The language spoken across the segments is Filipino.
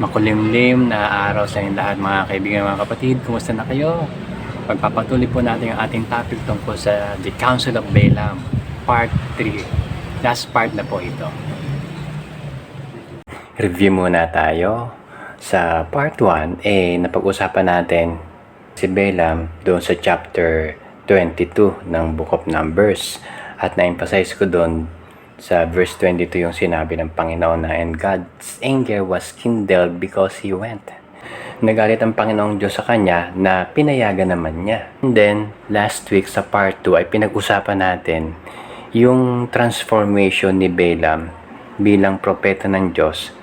Makulimlim na araw sa inyong lahat mga kaibigan, mga kapatid. Kumusta na kayo? Pagpapatuloy po natin ang ating topic tungkol sa The Council of Balaam, Part 3. Last part na po ito. Review muna tayo. Sa Part 1, napag-usapan natin si Balaam doon sa chapter 22 ng Book of Numbers. At na-emphasize ko doon sa verse 22 yung sinabi ng Panginoon na, "And God's anger was kindled because he went." Nagalit ang Panginoong Diyos sa kanya na pinayagan naman niya. And then, last week sa part 2 ay pinag-usapan natin yung transformation ni Balaam bilang propeta ng Diyos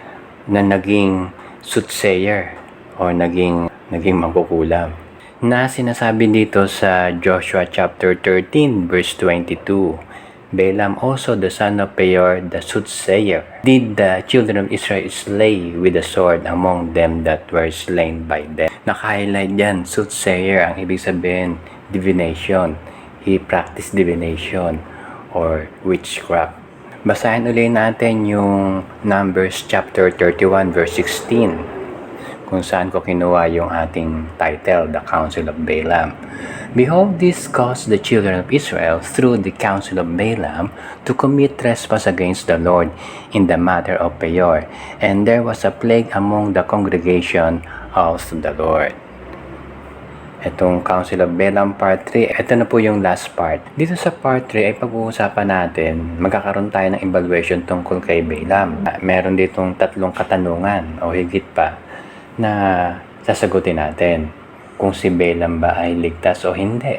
na naging soothsayer o naging mangkukulam. Na sinasabi dito sa Joshua chapter 13 verse 22. Balaam also the son of Peor the soothsayer did the children of Israel slay with the sword among them that were slain by them. Naka-highlight yan, soothsayer, ang ibig sabihin divination. He practiced divination or witchcraft. Basahin ulit natin yung Numbers chapter 31 verse 16 kung saan ko kinuha yung ating title, The Council of Balaam. "Behold, this caused the children of Israel through the counsel of Balaam to commit trespass against the Lord in the matter of Peor, and there was a plague among the congregation of the Lord." Itong Council of Balaam Part 3, ito na po yung last part. Dito sa Part 3 ay pag-uusapan natin, magkakaroon tayo ng evaluation tungkol kay Balaam. Meron ditong 3 katanungan o higit pa na sasagutin natin. Kung si Balaam ba ay ligtas o hindi.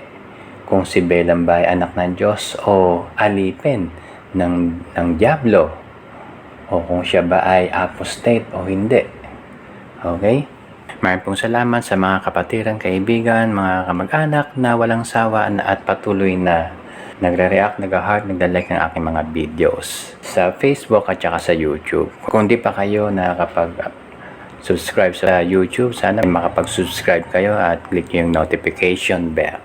Kung si Balaam ba ay anak ng Diyos o alipin ng Diablo. O kung siya ba ay apostate o hindi. Okay? Maraming pong salamat sa mga kapatiran, kaibigan, mga kamag-anak na walang sawa at patuloy na nagre-react, nag-heart, nagla-like ng aking mga videos sa Facebook at saka sa YouTube. Kung di pa kayo subscribe sa YouTube, sana makapag-subscribe kayo at click yung notification bell.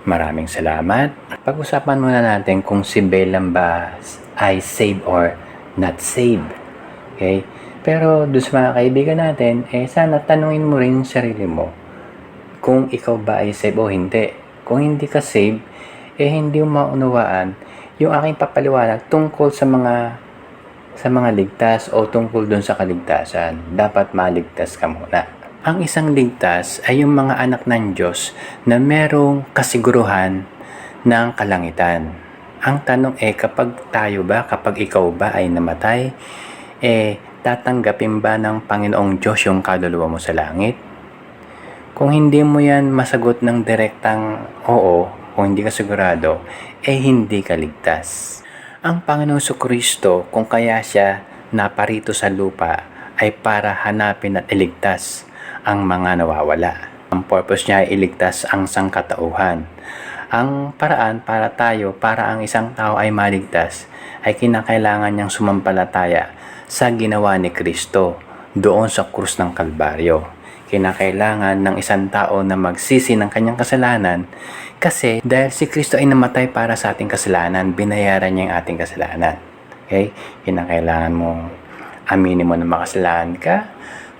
Maraming salamat. Pag-usapan muna natin kung si Balaam ba ay saved or not saved. Okay? Pero doon sa mga kaibigan natin, sana tanungin mo rin yung sarili mo kung ikaw ba ay saved o hindi. Kung hindi ka saved, hindi mo maunawaan yung aking papaliwanag tungkol sa mga ligtas o tungkol dun sa kaligtasan. Dapat maligtas ka muna. Ang isang ligtas ay yung mga anak ng Diyos na merong kasiguruhan ng kalangitan. Ang tanong kapag ikaw ba ay namatay, tatanggapin ba ng Panginoong Diyos yung kaluluwa mo sa langit? Kung hindi mo yan masagot ng direktang oo, kung hindi ka sigurado, hindi ka ligtas. Ang Panginoong Jesucristo, kung kaya siya naparito sa lupa, ay para hanapin at iligtas ang mga nawawala. Ang purpose niya ay iligtas ang sangkatauhan. Ang paraan para ang isang tao ay maligtas, ay kinakailangan niyang sumampalataya sa ginawa ni Kristo doon sa krus ng Kalbaryo. Kinakailangan ng isang tao na magsisi ng kanyang kasalanan kasi dahil si Kristo ay namatay para sa ating kasalanan, binayaran niya ang ating kasalanan. Okay? Kinakailangan mo aminin mo na makasalanan ka,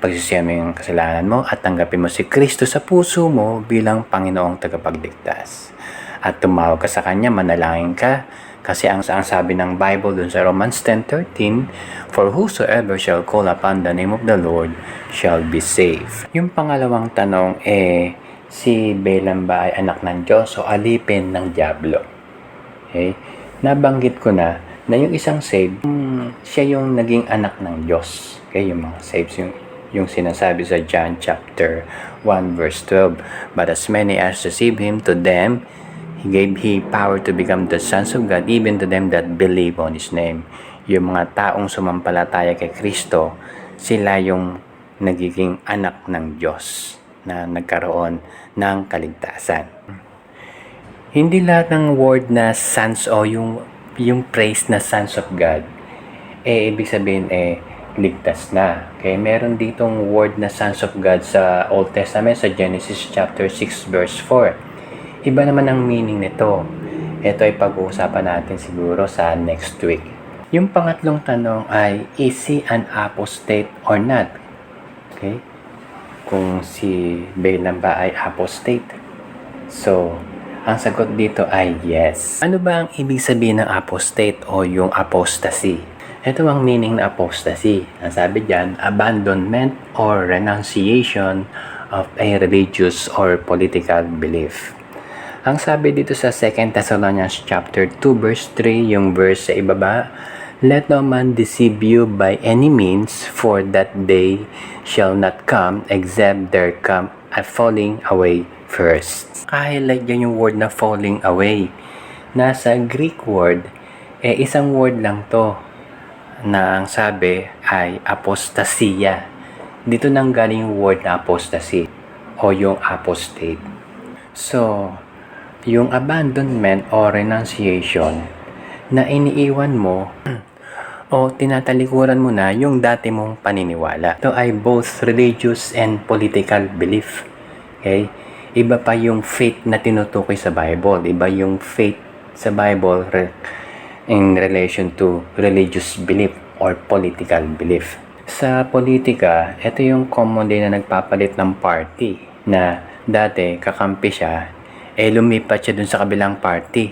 pagsisihan mo yung kasalanan mo at tanggapin mo si Kristo sa puso mo bilang Panginoong tagapagligtas. At tumawag ka sa Kanya, manalangin ka, kasi ang sabi ng Bible dun sa Romans 10:13, "For whosoever shall call upon the name of the Lord shall be saved." Yung pangalawang tanong si Balaam ba ay anak ng Diyos o alipin ng Diablo? Okay? Nabanggit ko na yung isang saved, siya yung naging anak ng Diyos. Okay? Yung mga saved, yung sinasabi sa John chapter 1 verse 12, "But as many as received Him, to them He gave power to become the sons of God, even to them that believe on His name." Yung mga taong sumampalataya kay Kristo, sila yung nagiging anak ng Diyos na nagkaroon ng kaligtasan. Hindi lahat ng word na sons o yung praise na sons of God, ibig sabihin ligtas na. Okay? Meron ditong word na sons of God sa Old Testament, sa Genesis chapter 6 verse 4. Iba naman ang meaning nito. Ito ay pag-uusapan natin siguro sa next week. Yung pangatlong tanong ay, is he an apostate or not? Okay? Kung si Balaam ba ay apostate? So, ang sagot dito ay yes. Ano ba ang ibig sabihin ng apostate o yung apostasy? Ito ang meaning ng apostasy. Ang sabi diyan, abandonment or renunciation of a religious or political belief. Ang sabi dito sa 2 Thessalonians chapter 2 verse 3, yung verse sa ibaba, let no man deceive you by any means, for that day shall not come except there come a falling away first. Highlight yan yung word na falling away. Nasa Greek word, isang word lang to na ang sabi ay apostasia. Dito nang galing yung word na apostasy o yung apostate. So, yung abandonment o renunciation na iniiwan mo o tinatalikuran mo na yung dati mong paniniwala. Ito ay both religious and political belief. Okay? Iba pa yung faith na tinutukoy sa Bible. Iba yung faith sa Bible in relation to religious belief or political belief. Sa politika, ito yung common din na nagpapalit ng party na dati kakampi siya, lumipat siya dun sa kabilang party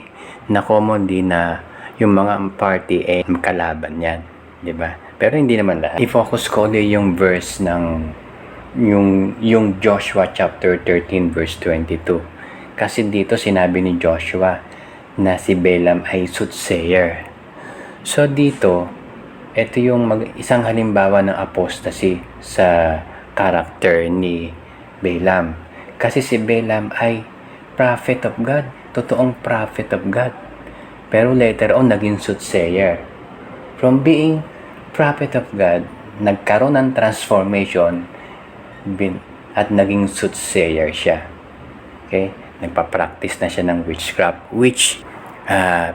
na common din na yung mga party kalaban yan, di ba? Pero hindi naman lahat. I-focus ko ulit yung verse ng yung Joshua chapter 13 verse 22. Kasi dito sinabi ni Joshua na si Balaam ay soothsayer. So dito, ito yung isang halimbawa ng apostasy sa character ni Balaam. Kasi si Balaam ay prophet of God, totoong prophet of God. Pero later on, naging soothsayer. From being prophet of God, nagkaroon ng transformation at naging soothsayer siya. Okay? Nagpa-practice na siya ng witchcraft, which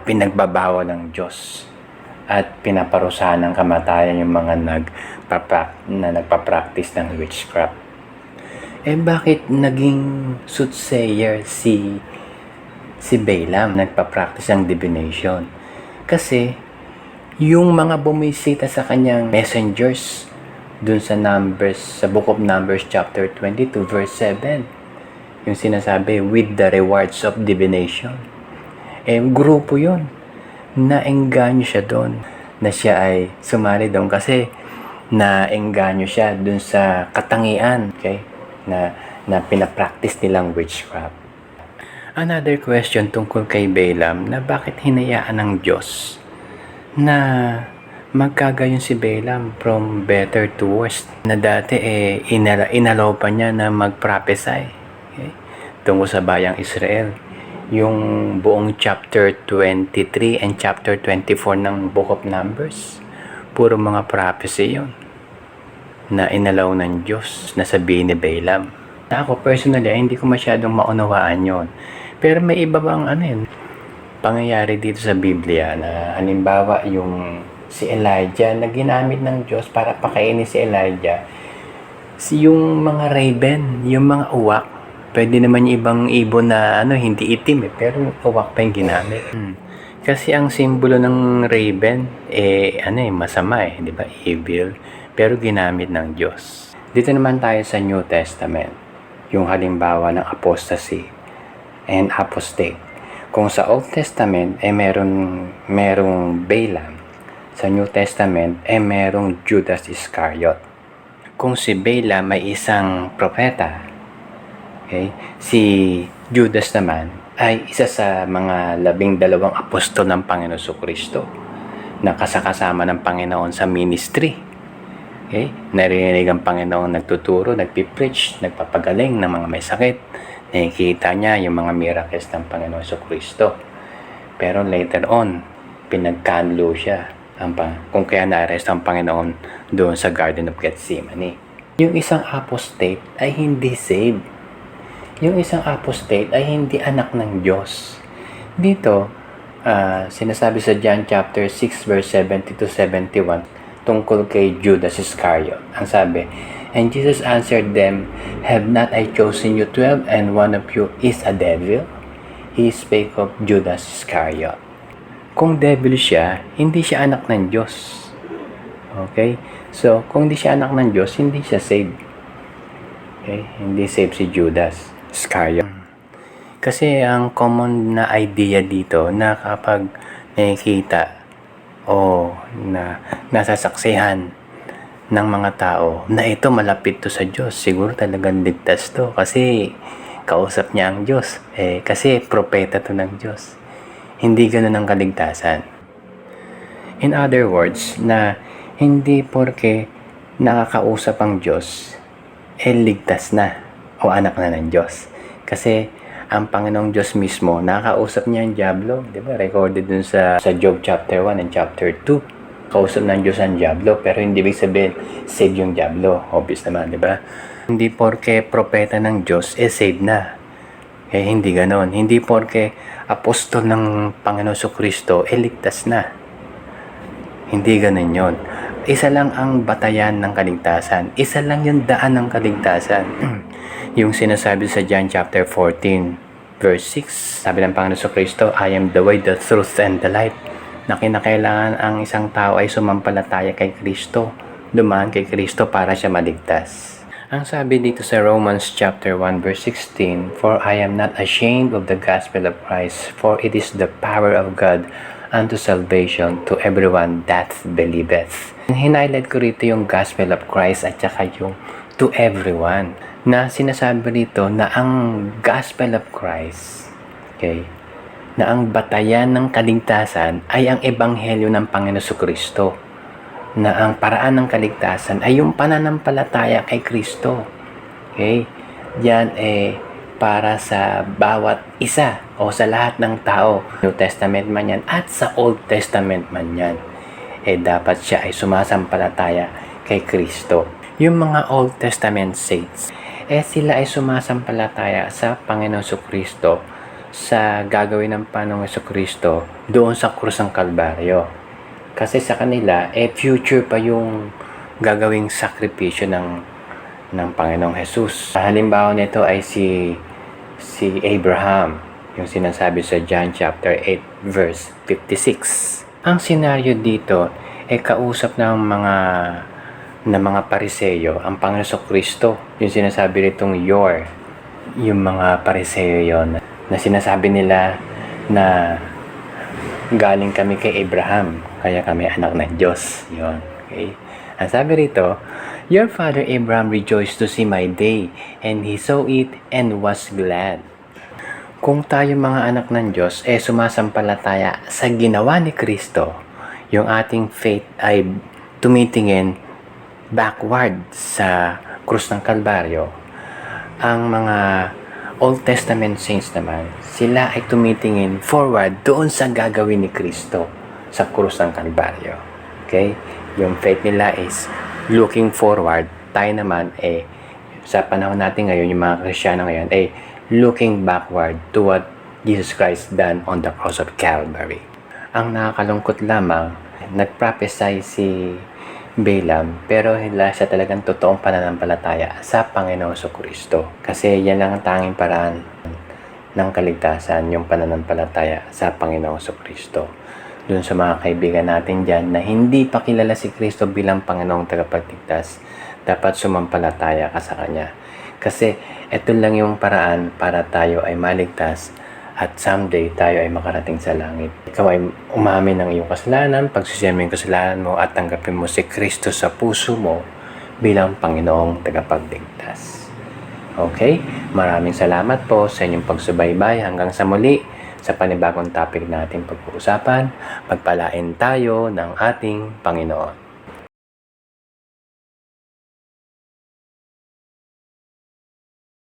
pinagbabawal ng Diyos at pinaparusahan ng kamatayan yung mga nagpa-practice ng witchcraft. Bakit naging soothsayer si Balaam, nagpa-practice ng divination? Kasi yung mga bumisita sa kanyang messengers dun sa book of Numbers chapter 22 verse 7, yung sinasabi with the rewards of divination, grupo yun, naengganyo siya doon na siya ay sumali doon kasi naengganyo siya dun sa katangian, okay, na pinapractice nilang witchcraft. Another question tungkol kay Balaam na bakit hinayaan ng Diyos na magkagayon si Balaam from better to worse, na dati inalaw pa niya na mag-prophesy, okay, tungkol sa bayang Israel. Yung buong chapter 23 and chapter 24 ng book of Numbers, puro mga prophecy yun na inalaw ng Diyos na sabihin ni Balaam. Ako personally, hindi ko masyadong maunawaan yon. Pero may iba bang pangyayari dito sa Biblia na halimbawa yung si Elijah na ginamit ng Diyos para pakainin si Elijah. Yung mga raven, yung mga uwak, pwede naman yung ibang ibon na hindi itim pero uwak pa yung ginamit. Kasi ang simbolo ng raven masama di ba? Evil, pero ginamit ng Diyos. Dito naman tayo sa New Testament, yung halimbawa ng apostasy and apostate. Kung sa Old Testament merong Balaam, sa New Testament merong Judas Iscariot. Kung si Balaam ay isang propeta, okay, si Judas naman ay isa sa mga 12 apostol ng Panginoon Jesucristo na kasama ng Panginoon sa ministry. Okay? Narinig ang Panginoon nagtuturo, nagpipreach, nagpapagaling ng mga may sakit. Nakikita niya yung mga miracles ng Panginoon Jesucristo. Pero later on, pinagkanlo siya. Kung kaya na-arrest ang Panginoon doon sa Garden of Gethsemane. Yung isang apostate ay hindi saved. Yung isang apostate ay hindi anak ng Diyos. Dito, sinasabi sa John chapter 6 verse 70 to 71 tungkol kay Judas Iscariot. Ang sabi, and Jesus answered them, have not I chosen you 12, and one of you is a devil? He spake of Judas Iscariot. kung devil siya, hindi siya anak ng Diyos. Okay? So, kung hindi siya anak ng Diyos, hindi siya saved. Okay? Hindi saved si Judas Iscariot. Kasi ang common na idea dito na kapag nakikita o na nasasaksihan ng mga tao na ito malapit to sa Diyos, siguro talagang ligtas to kasi kausap niya ang Diyos. Kasi propeta to ng Diyos. Hindi ganun ang kaligtasan. In other words, na hindi porke nakakausap ang Diyos, ligtas na o anak na ng Diyos. Kasi ang Panginoong Diyos mismo, nakakausap niya ang Diablo. Diba? Recorded dun sa Job chapter 1 and chapter 2. Kausap ng Diyos ang Diablo, pero hindi ibig sabihin, save yung Diablo. Obvious naman, di ba? Hindi porke propeta ng Diyos, save na. Hindi ganon. Hindi porke apostol ng Panginoon Kristo, ligtas na. Hindi ganon yon. Isa lang ang batayan ng kaligtasan. Isa lang yung daan ng kaligtasan. Yung sinasabi sa John chapter 14, verse 6, sabi ng Panginoon Kristo, I am the way, the truth, and the life. Na kinakailangan ang isang tao ay sumampalataya kay Kristo, dumaan kay Kristo para siya maligtas. Ang sabi dito sa Romans chapter 1 verse 16, For I am not ashamed of the gospel of Christ, for it is the power of God unto salvation to everyone that believeth. Hinighlight ko rito yung gospel of Christ at saka yung to everyone. Na sinasabi rito na ang gospel of Christ, okay, na ang batayan ng kaligtasan ay ang ebanghelyo ng Panginoon Kristo. Na ang paraan ng kaligtasan ay yung pananampalataya kay Kristo. Okay? Yan para sa bawat isa o sa lahat ng tao. New Testament man yan at sa Old Testament man yan. Dapat siya ay sumasampalataya kay Kristo. Yung mga Old Testament saints, sila ay sumasampalataya sa Panginoon Kristo sa gagawin ng Panginoong Kristo doon sa krus ng Kalbaryo. Kasi sa kanila, future pa yung gagawing sakripisyo ng Panginoong Jesus. Halimbawa nito ay si Abraham, yung sinasabi sa John chapter 8 verse 56. Ang senaryo dito kausap ng mga pariseyo, ang Panginoong Kristo, yung sinasabi nitong yung mga pariseyo yon na sinasabi nila na galing kami kay Abraham, kaya kami anak ng Diyos. Yun. Okay? Ang sabi rito, Your father Abraham rejoiced to see my day, and he saw it and was glad. Kung tayo mga anak ng Diyos, sumasampalataya sa ginawa ni Kristo, yung ating faith ay tumitingin backward sa krus ng Kalbaryo. Ang mga Old Testament saints naman, sila ay tumitingin forward doon sa gagawin ni Kristo sa krus ng Kalbaryo. Okay? Yung faith nila is looking forward. Tayo naman, sa panahon natin ngayon, yung mga Kristiyano ngayon, looking backward to what Jesus Christ done on the cross of Calvary. Ang nakakalungkot lamang, nagprophesy si Balaam, pero hindi siya talagang totoong pananampalataya sa Panginoon Kristo. Kasi yan lang ang tanging paraan ng kaligtasan, yung pananampalataya sa Panginoon Kristo. Doon sa mga kaibigan natin dyan na hindi pa kilala si Kristo bilang Panginoong tagapagligtas, dapat sumampalataya ka sa Kanya. Kasi ito lang yung paraan para tayo ay maligtas at someday tayo ay makarating sa langit. Ikaw ay umamin ng iyong kasalanan, pagsisihan mo yung kasalanan mo at tanggapin mo si Kristo sa puso mo bilang Panginoong tagapagligtas. Okay? Maraming salamat po sa inyong pagsubaybay. Hanggang sa muli sa panibagong topic nating pag-uusapan, pagpalain tayo ng ating Panginoon.